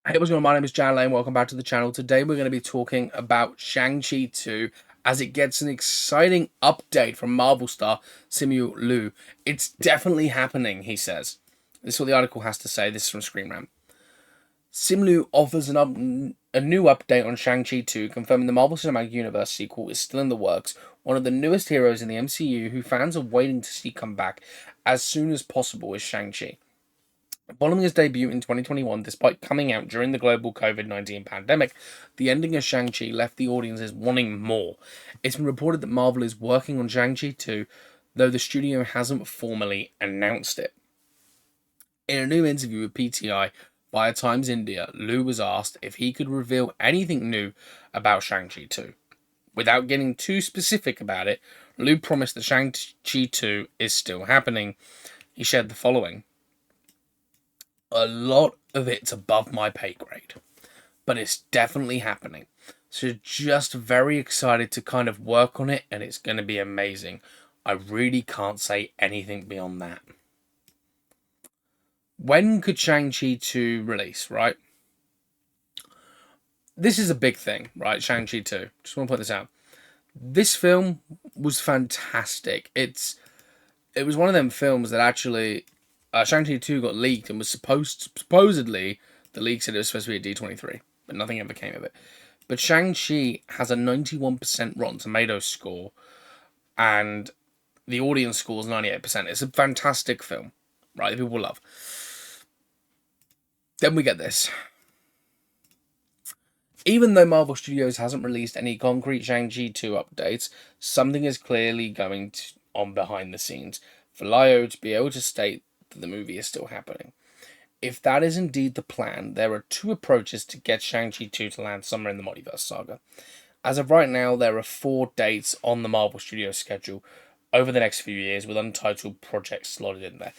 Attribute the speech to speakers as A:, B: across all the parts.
A: Hey, what's going on? My name is Jan Lane. Welcome back to the channel. Today we're going to be talking about Shang-Chi 2 as it gets an exciting update from Marvel star Simu Liu. It's definitely happening, he says. This is what the article has to say. This is from Screen Rant. Sim Liu offers a new update on Shang-Chi 2, confirming the Marvel Cinematic Universe sequel is still in the works. One of the newest heroes in the MCU who fans are waiting to see come back as soon as possible is Shang-Chi. Following his debut in 2021, despite coming out during the global COVID-19 pandemic, the ending of Shang-Chi left the audiences wanting more. It's been reported that Marvel is working on Shang-Chi 2, though the studio hasn't formally announced it. In a new interview with PTI via Times India, Liu was asked if he could reveal anything new about Shang-Chi 2. Without getting too specific about it, Liu promised that Shang-Chi 2 is still happening. He shared the following. A lot of it's above my pay grade, but it's definitely happening. So just very excited to kind of work on it, and it's going to be amazing. I really can't say anything beyond that. When could Shang-Chi 2 release, right? This is a big thing, right? Shang-Chi 2. Just want to point this out. This film was fantastic. It was one of them films that actually Shang-Chi 2 got leaked and was supposedly the leak said it was supposed to be a D23, but nothing ever came of it. But Shang-Chi has a 91% Rotten Tomatoes score, and the audience score is 98%. It's a fantastic film, right? That people love. Then we get this. Even though Marvel Studios hasn't released any concrete Shang-Chi 2 updates, something is clearly going on behind the scenes for Lio to be able to state that the movie is still happening. If that is indeed the plan, there are two approaches to get Shang-Chi 2 to land somewhere in the multiverse saga. As of right now, there are 4 dates on the Marvel Studios schedule over the next few years, with untitled projects slotted in there.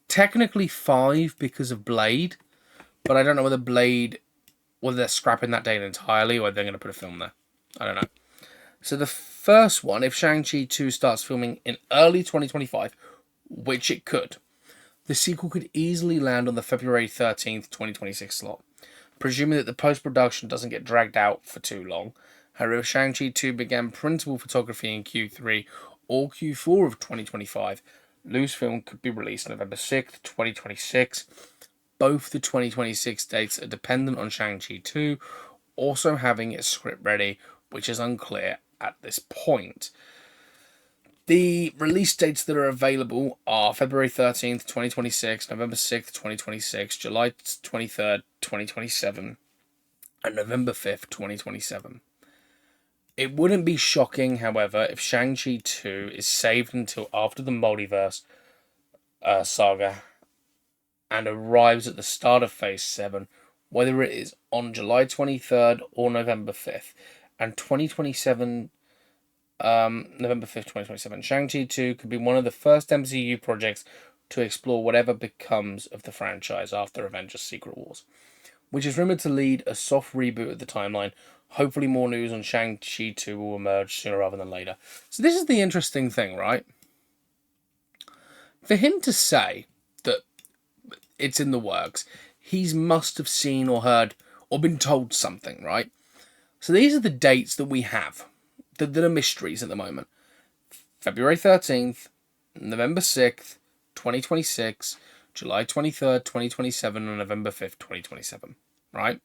A: Technically 5 because of Blade, but I don't know whether they're scrapping that date entirely or they're going to put a film there. I don't know. So the first one, if Shang-Chi 2 starts filming in early 2025, which it could, the sequel could easily land on the February 13th, 2026 slot, presuming that the post-production doesn't get dragged out for too long. However, if Shang-Chi 2 began principal photography in Q3 or Q4 of 2025, Liu's film could be released November 6th, 2026. Both the 2026 dates are dependent on Shang-Chi 2 also having its script ready, which is unclear at this point. The release dates that are available are February 13th, 2026, November 6th, 2026, July 23rd, 2027, and November 5th, 2027. It wouldn't be shocking, however, if Shang-Chi 2 is saved until after the multiverse saga and arrives at the start of Phase 7, whether it is on July 23rd or November 5th. And 2027, November 5th, 2027, Shang-Chi 2 could be one of the first MCU projects to explore whatever becomes of the franchise after Avengers Secret Wars, which is rumoured to lead a soft reboot of the timeline. Hopefully more news on Shang-Chi 2 will emerge sooner rather than later. So this is the interesting thing, right? For him to say that it's in the works, he must have seen or heard or been told something, right? So these are the dates that we have that are mysteries at the moment. February 13th, November 6th, 2026, July 23rd, 2027, and November 5th, 2027, right?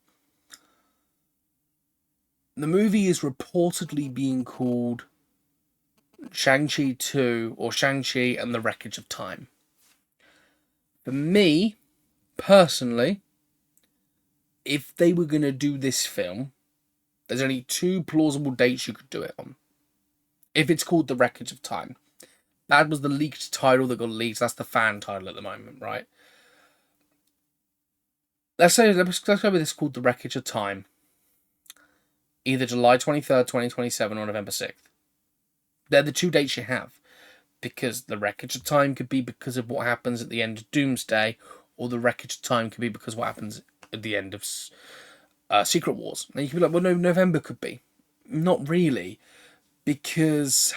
A: The movie is reportedly being called Shang-Chi 2 or Shang-Chi and the Wreckage of Time. For me, personally, if they were going to do this film, there's only 2 plausible dates you could do it on. If it's called The Wreckage of Time. That was the leaked title that got leaked. That's the fan title at the moment, right? Let's go with this called The Wreckage of Time. Either July 23rd, 2027 or November 6th. They're the 2 dates you have. Because the Wreckage of Time could be because of what happens at the end of Doomsday, or the Wreckage of Time could be because of what happens at the end of Secret Wars. And you could be like, well, no, November could be. Not really. Because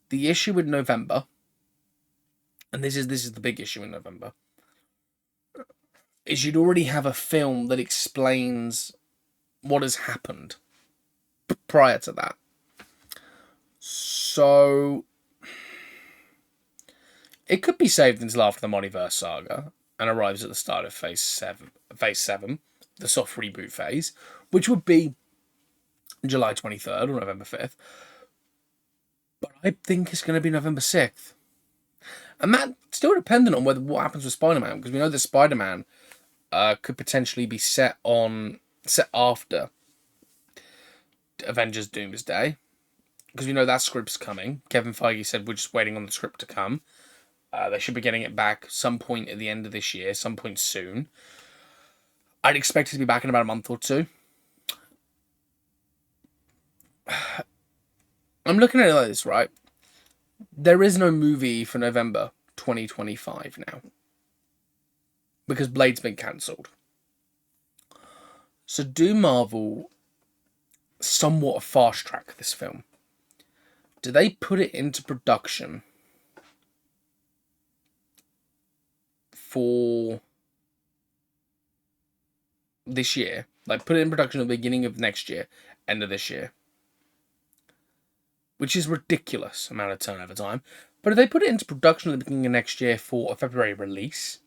A: the issue with November, and this is the big issue in November, is you'd already have a film that explains what has happened prior to that. So it could be saved until after the Multiverse saga and arrives at the start of Phase 7, the soft reboot phase, which would be July 23rd or November 5th. But I think it's going to be November 6th. And that's still dependent on what happens with Spider-Man, because we know that Spider-Man could potentially be set after Avengers Doomsday, because we know that script's coming. Kevin Feige said we're just waiting on the script to come. They should be getting it back some point at the end of this year, some point soon. I'd expect it to be back in about a month or two. I'm looking at it like this, right? There is no movie for November 2025 now, because Blade's been cancelled. So do Marvel somewhat fast track this film? Do they put it into production for this year? Like, put it in production at the beginning of next year, end of this year, which is ridiculous amount of turnover time. But if they put it into production at the beginning of next year for a February release,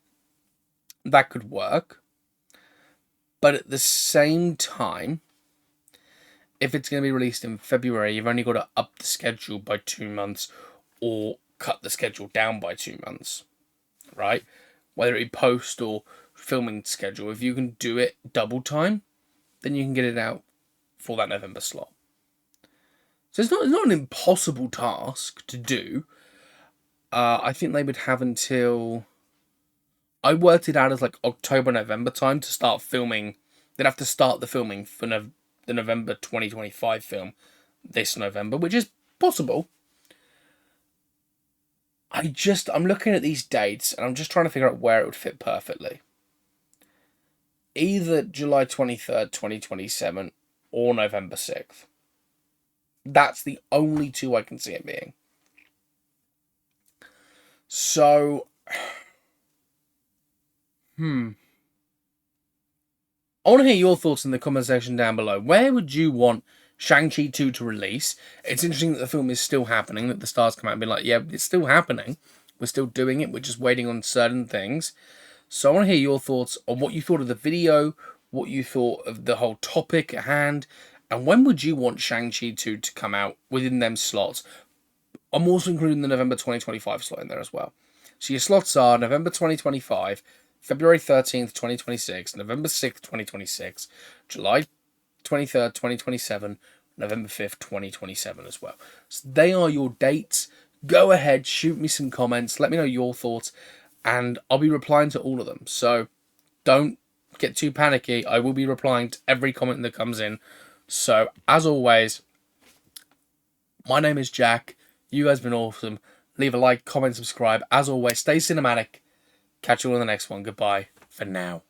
A: that could work. But at the same time, if it's going to be released in February, you've only got to up the schedule by 2 months or cut the schedule down by 2 months, right? Whether it be post or filming schedule, if you can do it double time, then you can get it out for that November slot. So it's not an impossible task to do. I think they would have until... I worked it out as like October, November time to start filming. They'd have to start the filming for the November 2025 film this November, which is possible. I'm looking at these dates and I'm just trying to figure out where it would fit perfectly. Either July 23rd, 2027 or November 6th. That's the only two I can see it being. So, I want to hear your thoughts in the comment section down below. Where would you want Shang-Chi 2 to release? It's interesting that the film is still happening, that the stars come out and be like, yeah, it's still happening. We're still doing it. We're just waiting on certain things. So I want to hear your thoughts on what you thought of the video, what you thought of the whole topic at hand, and when would you want Shang-Chi 2 to come out within them slots? I'm also including the November 2025 slot in there as well. So your slots are November 2025, February 13th, 2026, November 6th, 2026, July 23rd, 2027, November 5th, 2027 as well. So they are your dates. Go ahead, shoot me some comments, let me know your thoughts, and I'll be replying to all of them. So don't get too panicky. I will be replying to every comment that comes in. So as always, my name is Jack. You guys have been awesome. Leave a like, comment, subscribe. As always, stay cinematic. Catch you on the next one. Goodbye for now.